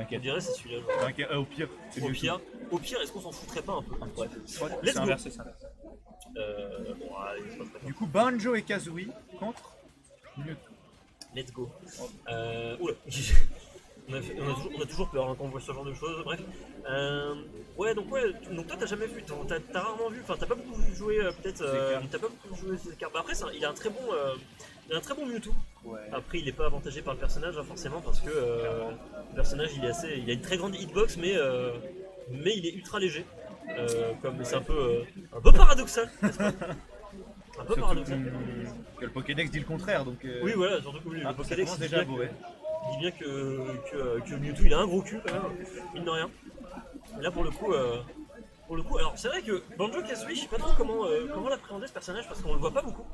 On T'inquiète. dirait c'est celui-là. T'inquiète. Au pire, c'est mieux. Au pire, est-ce qu'on s'en foutrait pas un peu? Ouais. Let's C'est go. inversé, c'est inversé. Bon, allez, c'est pas très Du coup, Banjo et Kazooie contre Mewtwo. Let's go. Oula. On a toujours peur hein, quand on voit ce genre de choses, bref. Donc toi t'as jamais vu, t'as rarement vu, enfin t'as pas beaucoup joué peut-être, t'as pas beaucoup joué Zekar. Bah après il a un très bon Mewtwo. Ouais. Après il est pas avantagé par le personnage hein, forcément parce que le personnage il a une très grande hitbox mais il est ultra léger. Comme c'est un peu paradoxal, n'est-ce pas? Un peu Surtout paradoxal. que le Pokédex dit le contraire, donc. Oui voilà, surtout que oui, le ça Pokédex commence dit déjà à bien bourrer. il dit bien que Mewtwo il a un gros cul quand même, mine de rien. Et là pour le coup, alors c'est vrai que Banjo Kazooie, je sais pas trop comment l'appréhender ce personnage parce qu'on le voit pas beaucoup.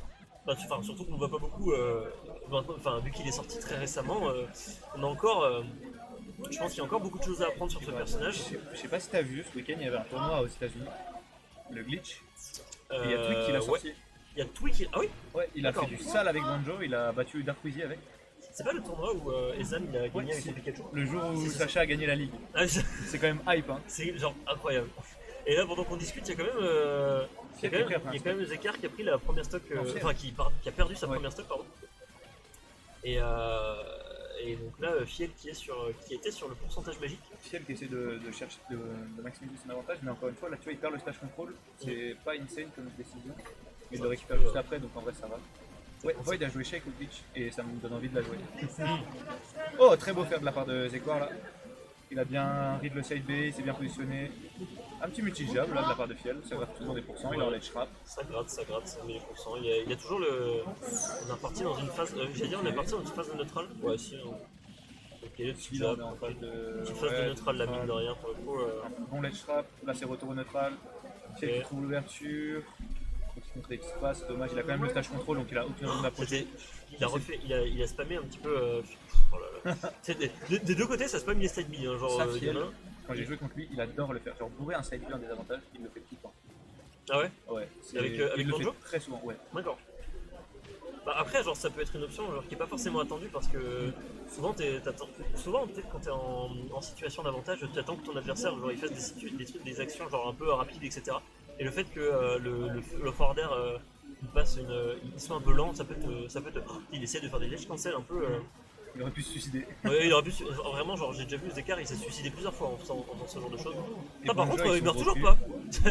Enfin surtout qu'on le voit pas beaucoup, vu qu'il est sorti très récemment, on a encore, je pense qu'il y a encore beaucoup de choses à apprendre sur ce personnage. Je sais pas si t'as vu, ce week-end il y avait un tournoi aux États-Unis, le Glitch. Et il y a Twig qui l'a sorti. Ouais. Il y a Twig ah oui. Ouais, il a fait D'accord. du sale avec Banjo, il a battu Darkwizy avec. C'est pas le tournoi où Ezan il a gagné avec son Pikachu? Le jour où C'est ça. Sacha a gagné la ligue. Ah, C'est quand même hype, hein. c'est genre incroyable. Et là pendant qu'on discute, il y a quand même, il y a quand même Zekar qui a pris la première stock, qui a perdu sa première stock pardon. Et donc là Fiel qui était sur le pourcentage magique. Fiel qui essaie de chercher de maximiser son avantage, mais encore une fois là tu vois il perd le stage control, c'est pas insane comme décision. Mais il le récupère juste après donc en vrai ça va. Ouais, Void a joué Shake au Glitch et ça me donne envie de la jouer. Oh, très beau faire de la part de Zekor là. Il a bien read le side B, il s'est bien positionné. Un petit multi-jab là de la part de Fiel, ça gratte toujours des pourcents, il a enlève Shrap. Ça gratte, ça met les pourcents. Il y a toujours le. On est parti dans une phase. J'allais dire, on est parti dans une phase de neutral. Ouais, si. Ok, le petit Là, jab, on est en phase de. petite phase de neutral, la mine de rien pour le coup. Bon ledge trap, là c'est retour au neutral. Fiel qui trouve l'ouverture. Faut qu'il montre ce qui se passe, dommage, il a quand même le stage control donc il a aucune raison d'approcher. Il a spammé un petit peu. Oh là là. Des deux côtés, ça spamme les side B. Hein, genre, Ça, Fiel, quand j'ai joué contre lui, il adore le faire. Genre bourrer un side B en désavantage, il le fait tout le temps. Ah ouais? Ouais, Avec il le Banjo fait très souvent, ouais. D'accord. Bah après, genre, ça peut être une option genre, qui est pas forcément attendue parce que souvent, peut-être quand t'es en situation d'avantage, tu attends que ton adversaire genre, il fasse des trucs, des actions genre un peu rapides, etc. Et le fait que le forwarder il soit un peu lent, ça peut te. Il essaie de faire des ledge cancel un peu. Il aurait pu se suicider. Ouais, il aurait pu. Vraiment, genre, j'ai déjà vu Zekar, il s'est suicidé plusieurs fois en faisant ce genre de choses. Et Ah, par Banjo, contre, avec il son meurt gros toujours cul. pas.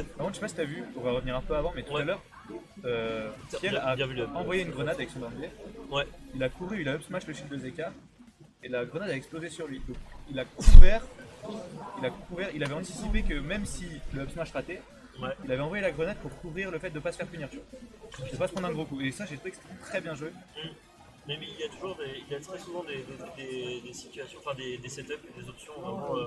Par contre, je sais pas si t'as vu, on va revenir un peu avant, mais tout Ouais. à l'heure, Fiel a Bien vu envoyé une grenade avec son armée. Ouais. Il a couru, il a up smash le shield de Zeka, et la grenade a explosé sur lui. Donc il a couvert, il avait anticipé que même si le up smash ratait, Ouais. il avait envoyé la grenade pour couvrir le fait de pas se faire punir, tu vois. De pas se prendre un gros coup. Et ça, j'ai trouvé que c'était très bien joué. Mais il y a très souvent des situations, enfin des setups et des options vraiment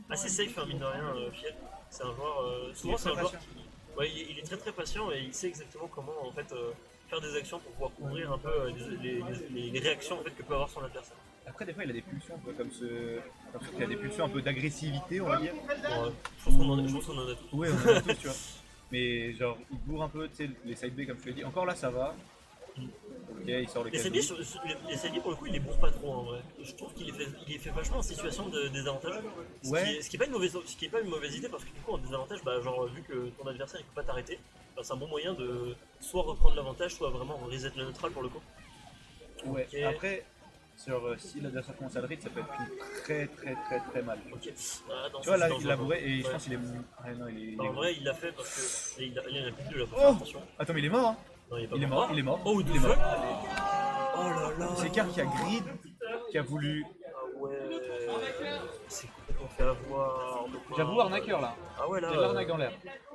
assez safe, hein, mine de rien, Fiel. C'est un joueur, souvent c'est un joueur qui, ouais, il est très très patient et il sait exactement comment en fait faire des actions pour pouvoir couvrir un peu les réactions en fait que peut avoir son adversaire. Après, des fois, il a des pulsions, quoi, comme il a des pulsions un peu d'agressivité, on va dire. Bon, je pense qu'on en a tous. Ouais, on en a tous, tu vois. Mais genre, il bourre un peu, tu sais, les side B, comme je te l'ai dit. Encore là, ça va. Ok, il sort le Les Kazooie. CB pour le coup il les bourre pas trop en vrai. Je trouve qu'il les fait vachement en situation de désavantage. Ouais. Ce qui est pas une mauvaise idée parce que du coup en désavantage, bah, genre vu que ton adversaire il peut pas t'arrêter, bah, c'est un bon moyen de soit reprendre l'avantage, soit vraiment reset le neutral pour le coup. Ouais, Ok. après, si l'adversaire commence à le read, ça peut être fini très mal. Ok. Ah, non, Tu vois, ça, là, c'est il l'a dangereux. bourré et je Ouais. pense qu'il est. Ah non, il est En gros. vrai il l'a fait parce que il en a plus de deux là, faut Oh faire attention. Attends, mais il est mort, hein. Non, Il est mort, il est mort. Oh, il est mort. Oh là là. C'est Car qui a grid, qui a voulu. Ah ouais. C'est complètement fait avoir. J'avoue, arnaqueur là. Ah ouais là. Il y a de l'arnaque dans l'air.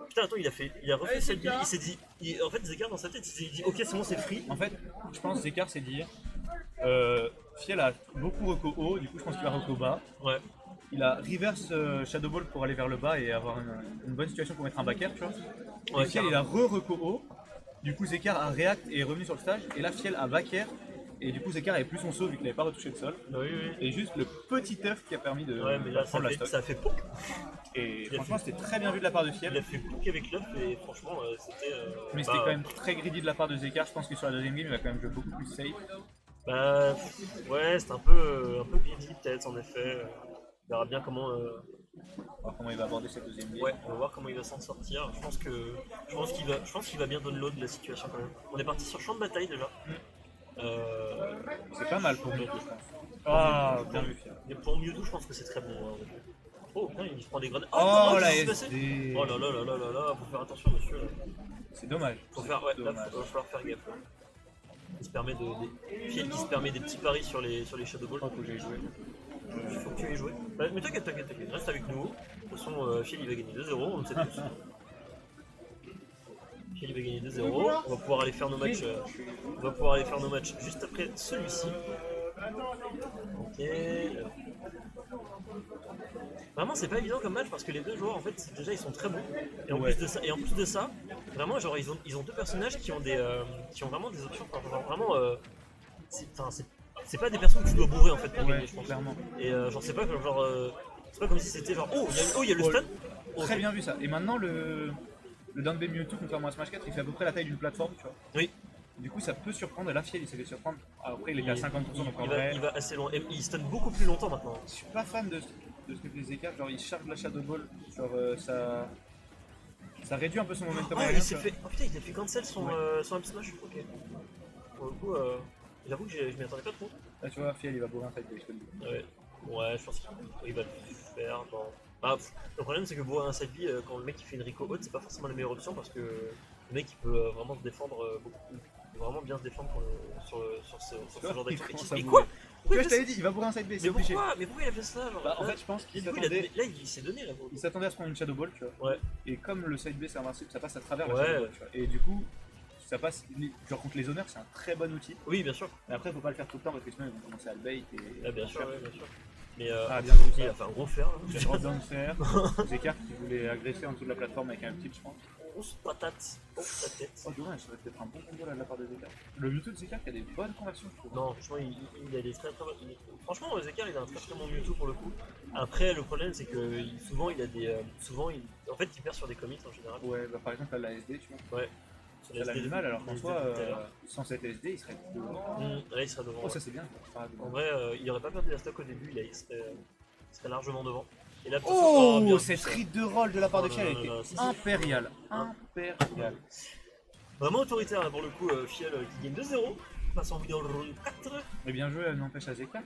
Putain, attends, il a refait cette build, il s'est dit. En fait, Zekar dans sa tête, il s'est dit ok, c'est bon, c'est free. En fait, je pense que Zekar s'est dit. Fiel a beaucoup reco haut, du coup, je pense qu'il va reco bas. Ouais. Il a reverse Shadow Ball pour aller vers le bas et avoir une bonne situation pour mettre un backer, tu vois. Ouais, Et Fiel, il a re-reco haut. Du coup, Zekar a react et est revenu sur le stage. Et là, Fiel a backer. Et du coup, Zekar avait plus son saut vu qu'il n'avait pas retouché le sol. Bah oui, oui. Et juste le petit œuf qui a permis de Ouais, mais là, prendre la stock. ça a fait pouk. Et il a franchement, fait- c'était très bien vu de la part de Il Fiel. a fait pouk avec l'œuf et franchement, c'était. Mais c'était quand même très greedy de la part de Zekar. Je pense que sur la deuxième game, il va quand même jouer beaucoup plus safe. Bah, ouais, c'était un peu greedy peut-être en effet. On verra bien comment. voir comment il va aborder cette deuxième game. Ouais, on va voir comment il va s'en sortir. Je pense qu'il va bien download la situation quand même. On est parti sur champ de bataille déjà. C'est pas mal pour Mewtwo, je pense. Ah, bien vu, Fier. Mais pour Mewtwo, je pense que c'est très bon. Hein, en effet. Oh putain, il se prend des grenades. Oh, la qu'est-ce qui s'est passé SD. Oh là là là là là là, faut faire attention, monsieur. C'est dommage. Faut faire, ouais, là, Dommage. va falloir faire gaffe. Là. Il se permet Fiel qui se permet des petits paris sur les Shadow Ball. Je crois que j'ai joué. Il faut que tu aies joué. Bah, mais t'inquiète, reste avec nous. De toute façon, Fiel il va gagner 2-0, on le sait tous. Fiel il va gagner 2-0. On va pouvoir aller faire nos matchs. On va pouvoir aller faire nos matchs juste après celui-ci. Ok. Vraiment, c'est pas évident comme match parce que les deux joueurs en fait déjà ils sont très bons et en plus de ça, vraiment genre ils ont deux personnages qui ont vraiment des options. Enfin, genre, vraiment, c'est pas des personnes que tu dois bourrer en fait pour gagner, je pense. Clairement. Et genre c'est pas comme si c'était genre il y a le stun. Très bien vu ça. Et maintenant le down B Mewtwo contrairement à Smash 4 il fait à peu près la taille d'une plateforme, tu vois. Oui. Du coup ça peut surprendre et la Fiel il s'est fait surprendre. Après il était à 50% donc en il vrai. va assez loin. Et il stun beaucoup plus longtemps maintenant. Je suis pas fan de ce que fait les écarts, genre il charge la Shadow Ball, genre ça réduit un peu son momentum Ah, aérien, il s'est tu fait. Oh putain, il a fait cancel son up smash. Ok. Pour le coup, j'avoue que je m'y attendais pas trop. vois. Là tu vois, Fiel il va bourrer un side B, je te le dis. Ouais, je pense qu'il va le faire. Non. Ah, le problème, c'est que bourrer un side B, quand le mec il fait une Rico haute, c'est pas forcément la meilleure option parce que le mec il peut vraiment se défendre beaucoup. Il peut vraiment bien se défendre sur ce genre Il d'action. commence à Et bourrer. quoi Tu vois, je t'avais dit, il va bourrer un side B, c'est mais obligé. pourquoi il a fait ça genre, Bah, en fait, je pense qu'il du coup, s'attendait. là, il s'est donné là. Il s'attendait à se prendre une Shadow Ball, tu vois. Ouais. Et comme le side B c'est invincible, ça passe à travers la Ouais. Shadow Ball, tu vois. Et du coup, ça passe. Genre contre les honneurs, c'est un très bon outil. Oui, bien sûr. Mais après, faut pas le faire tout le temps parce que sinon ils vont commencer à le bait et. Bien sûr, ouais, bien sûr. Mais bien vu, il a fait un gros fer. J'ai le down faire. Zekar qui voulait agresser en dessous de la plateforme avec un petit, je pense. Grosse patate. Oh, la tête. Oh, dommage, ça va peut-être un bon combo là de la part de Zekar. Le Mewtwo de Zekar qui a des bonnes conversions, je trouve. Non, franchement, il a des très très bonnes. Franchement, Zekar, il a un très très bon Mewtwo pour le coup. Après, le problème, c'est que souvent, il a des. En fait, il perd sur des commits en général. Ouais, bah par exemple, là, la SD, tu vois. Ouais. Ça l'a mis mal alors qu'en soi, sans cette SD, il serait devant. Là, il serait devant. Oh, ça c'est bien. En vrai, il aurait pas perdu la stock au début, là, il serait largement devant. Et là, Oh, bien cette vu, ça. ride de roll de la part de Oh Fiel là là était là, ça, c'est impériale. fou. Impériale. Vraiment autoritaire là, pour le coup, Fiel qui gagne 2-0, passe en vidéo round 4. Mais bien joué, n'empêche à Zekar.